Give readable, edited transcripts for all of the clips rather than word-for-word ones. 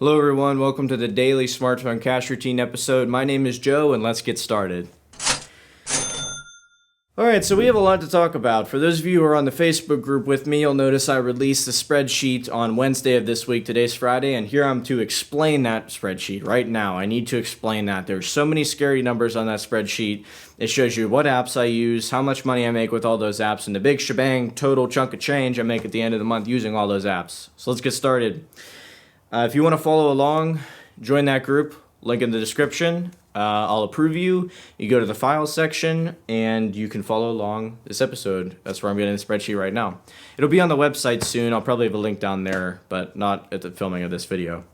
Hello everyone, welcome to the daily smartphone cash routine episode. My name is Joe and let's get started. Alright, so we have a lot to talk about. For those of you who are on the Facebook group with me, you'll notice I released the spreadsheet on Wednesday of this week. Today's Friday, and here I'm to explain that spreadsheet right now. I need to explain that. There's so many scary numbers on that spreadsheet. It shows you what apps I use, how much money I make with all those apps, and the big shebang total chunk of change I make at the end of the month using all those apps. So let's get started. If you want to follow along, join that group. Link in the description. I'll approve you. You go to the files section and you can follow along this episode. That's where I'm getting the spreadsheet right now. It'll be on the website soon. I'll probably have a link down there, but not at the filming of this video.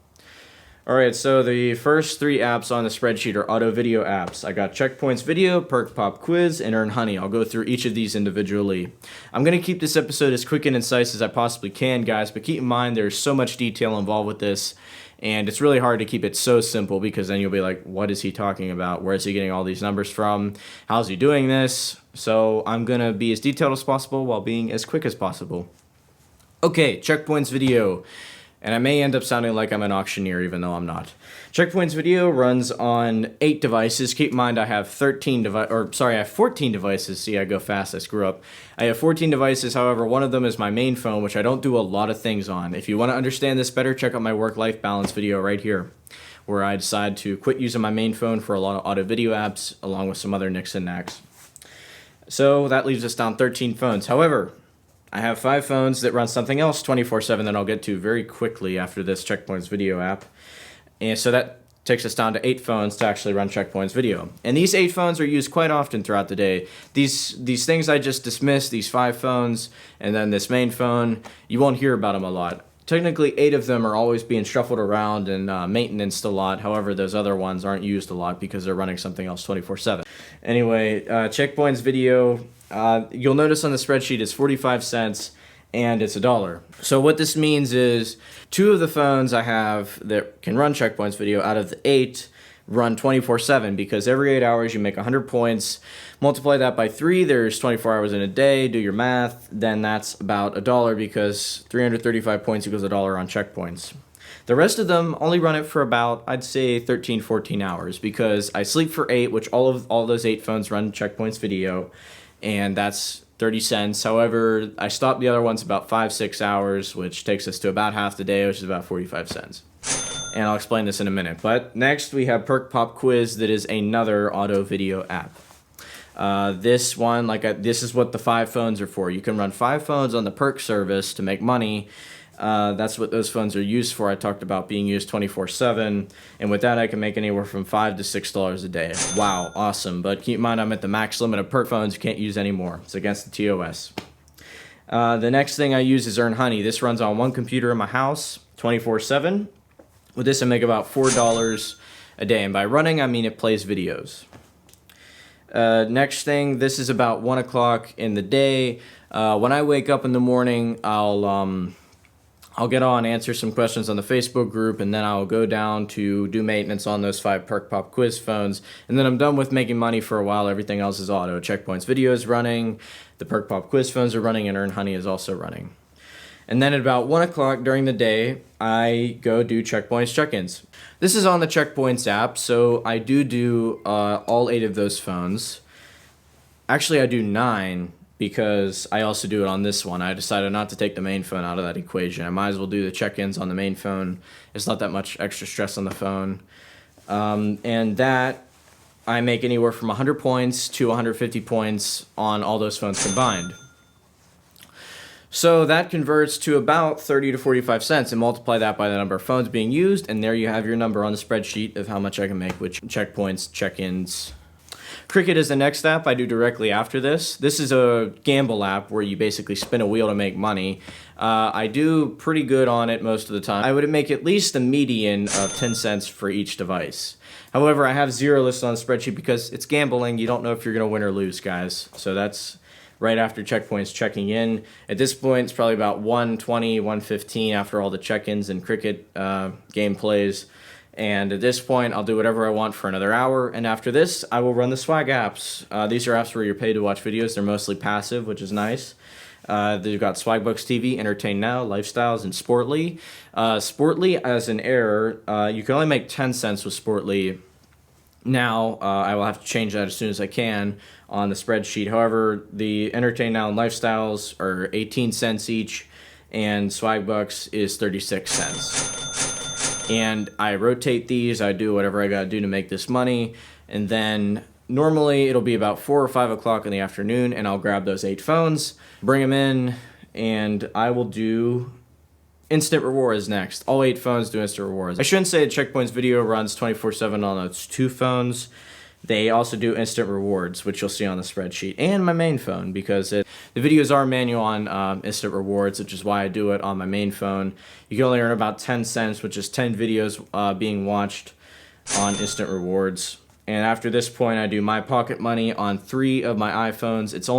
Alright, so the first three apps on the spreadsheet are auto video apps. I got Checkpoints Video, Perk Pop Quiz, and Earn Honey. I'll go through each of these individually. I'm going to keep this episode as quick and concise as I possibly can, guys, but keep in mind there's so much detail involved with this, and it's really hard to keep it so simple because then you'll be like, what is he talking about? Where is he getting all these numbers from? How's he doing this? So I'm going to be as detailed as possible while being as quick as possible. Okay, Checkpoints Video. And I may end up sounding like I'm an auctioneer, even though I'm not. Checkpoints Video runs on 8 devices. Keep in mind I have 14 devices. See, I go fast, I screw up. I have 14 devices, however, one of them is my main phone, which I don't do a lot of things on. If you want to understand this better, check out my work-life balance video right here, where I decide to quit using my main phone for a lot of auto video apps, along with some other nicks and knacks. So that leaves us down 13 phones. However, I have 5 phones that run something else 24/7 that I'll get to very quickly after this Checkpoints Video app. And so that takes us down to 8 phones to actually run Checkpoints Video. And these 8 phones are used quite often throughout the day. These things I just dismissed, these 5 phones, and then this main phone, you won't hear about them a lot. Technically, 8 of them are always being shuffled around and maintenanced a lot. However, those other ones aren't used a lot because they're running something else 24/7. Anyway, Checkpoints Video, you'll notice on the spreadsheet it's 45 cents and it's $1. So what this means is 2 of the phones I have that can run Checkpoints Video out of the 8 run 24/7 because every 8 hours you make 100 points. Multiply that by 3, there's 24 hours in a day, do your math, then that's about $1 because 335 points equals $1 on checkpoints. The rest of them only run it for about, I'd say, 13, 14 hours because I sleep for 8, which all those 8 phones run Checkpoints Video, and that's 30 cents. However, I stop the other ones about 5-6 hours, which takes us to about half the day, which is about 45 cents. And I'll explain this in a minute. But next we have Perk Pop Quiz, that is another auto video app. This one, this is what the 5 phones are for. You can run 5 phones on the Perk service to make money. That's what those phones are used for. I talked about being used 24/7, and with that I can make anywhere from $5 to $6 a day. Wow, awesome. But keep in mind I'm at the max limit of Perk phones. You can't use any more. It's against the TOS. The next thing I use is Earn Honey. This runs on one computer in my house 24/7. With this I make about $4 a day, and by running I mean it plays videos. Next thing, this is about 1 o'clock in the day. When I wake up in the morning, I'll get on, answer some questions on the Facebook group, and then I'll go down to do maintenance on those 5 Perk Pop Quiz phones, and then I'm done with making money for a while. Everything else is auto. Checkpoints Video is running, the Perk Pop Quiz phones are running, and Earn Honey is also running. And then at about 1 o'clock during the day, I go do Checkpoints check-ins. This is on the Checkpoints app, so I do all 8 of those phones. Actually, I do 9, because I also do it on this one. I decided not to take the main phone out of that equation. I might as well do the check-ins on the main phone. It's not that much extra stress on the phone. And that, I make anywhere from 100 points to 150 points on all those phones combined. So that converts to about 30 to 45 cents, and multiply that by the number of phones being used, and there you have your number on the spreadsheet of how much I can make with checkpoints, check-ins. Cricket is the next app I do directly after this. This is a gamble app where you basically spin a wheel to make money. I do pretty good on it most of the time. I would make at least a median of 10 cents for each device. However, I have 0 listed on the spreadsheet because it's gambling. You don't know if you're going to win or lose, guys. So that's right after checkpoints checking in. At this point, it's probably about 1:20, 1:15 after all the check-ins and cricket game plays. And at this point, I'll do whatever I want for another hour. And after this, I will run the swag apps. These are apps where you're paid to watch videos. They're mostly passive, which is nice. They've got Swagbucks TV, Entertain Now, Lifestyles, and Sportly. Sportly, as an error, you can only make 10 cents with Sportly. Now, I will have to change that as soon as I can on the spreadsheet. However, the Entertain Now and Lifestyles are 18 cents each, and Swagbucks is 36 cents. And I rotate these, I do whatever I gotta do to make this money, and then normally it'll be about 4 or 5 o'clock in the afternoon, and I'll grab those 8 phones, bring them in, and I will do Instant Rewards next. All 8 phones do Instant Rewards. I shouldn't say Checkpoint's video runs 24/7 on those 2 phones. They also do Instant Rewards, which you'll see on the spreadsheet, and my main phone, because the videos are manual on Instant Rewards, which is why I do it on my main phone. You can only earn about 10 cents, which is 10 videos being watched on Instant Rewards. And after this point, I do My Pocket Money on 3 of my iPhones. It's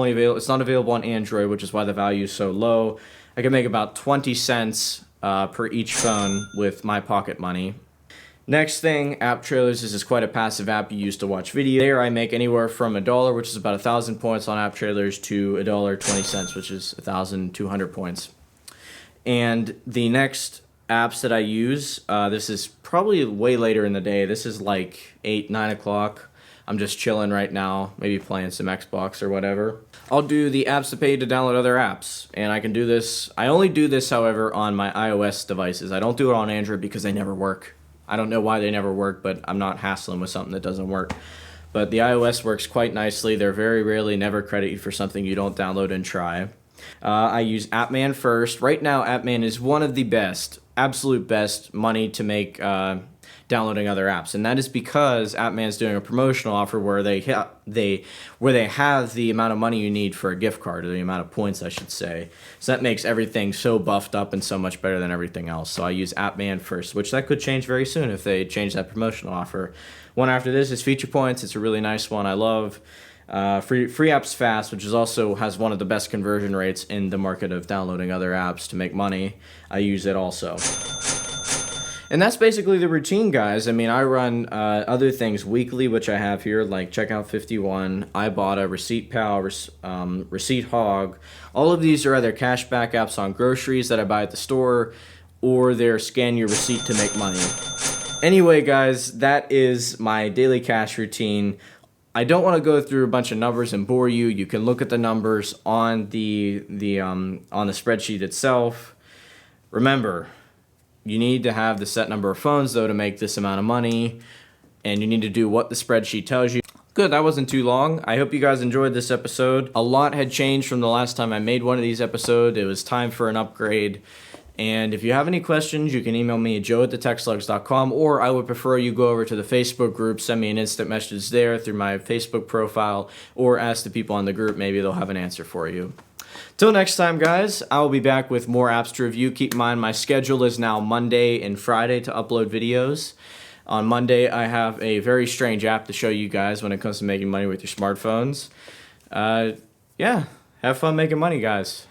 not available on Android, which is why the value is so low. I can make about 20 cents per each phone with My Pocket Money. Next thing, App Trailers. This is quite a passive app you use to watch video. There I make anywhere from $1, which is about 1,000 points on App Trailers, to $1.20, which is 1,200 points. And the next apps that I use, this is probably way later in the day. This is like 8, 9 o'clock. I'm just chilling right now, maybe playing some Xbox or whatever. I'll do the apps to pay to download other apps, and I can do this. I only do this, however, on my iOS devices. I don't do it on Android because they never work. I don't know why they never work, but I'm not hassling with something that doesn't work. But the iOS works quite nicely. They're very rarely never credit you for something you don't download and try. I use Appman first. Right now, Appman is one of the best, absolute best money to make downloading other apps, and that is because Appman's doing a promotional offer where they have the amount of money you need for a gift card, or the amount of points, I should say. So that makes everything so buffed up and so much better than everything else. So I use Appman first, which that could change very soon if they change that promotional offer. One after this is Feature Points. It's a really nice one. I love Free Apps Fast, which is also has one of the best conversion rates in the market of downloading other apps to make money. I use it also. And that's basically the routine, guys. I mean, I run other things weekly, which I have here, like Checkout 51, Ibotta, Receipt Pal, Receipt Hog. All of these are either cashback apps on groceries that I buy at the store, or they're scan your receipt to make money. Anyway, guys, that is my daily cash routine. I don't want to go through a bunch of numbers and bore you. You can look at the numbers on the spreadsheet itself. Remember, you need to have the set number of phones, though, to make this amount of money, and you need to do what the spreadsheet tells you. Good, that wasn't too long. I hope you guys enjoyed this episode. A lot had changed from the last time I made one of these episodes. It was time for an upgrade. And if you have any questions, you can email me at joe@thetechslugs.com, or I would prefer you go over to the Facebook group, send me an instant message there through my Facebook profile, or ask the people on the group. Maybe they'll have an answer for you. Till next time, guys, I will be back with more apps to review. Keep in mind, my schedule is now Monday and Friday to upload videos. On Monday, I have a very strange app to show you guys when it comes to making money with your smartphones. Yeah, have fun making money, guys.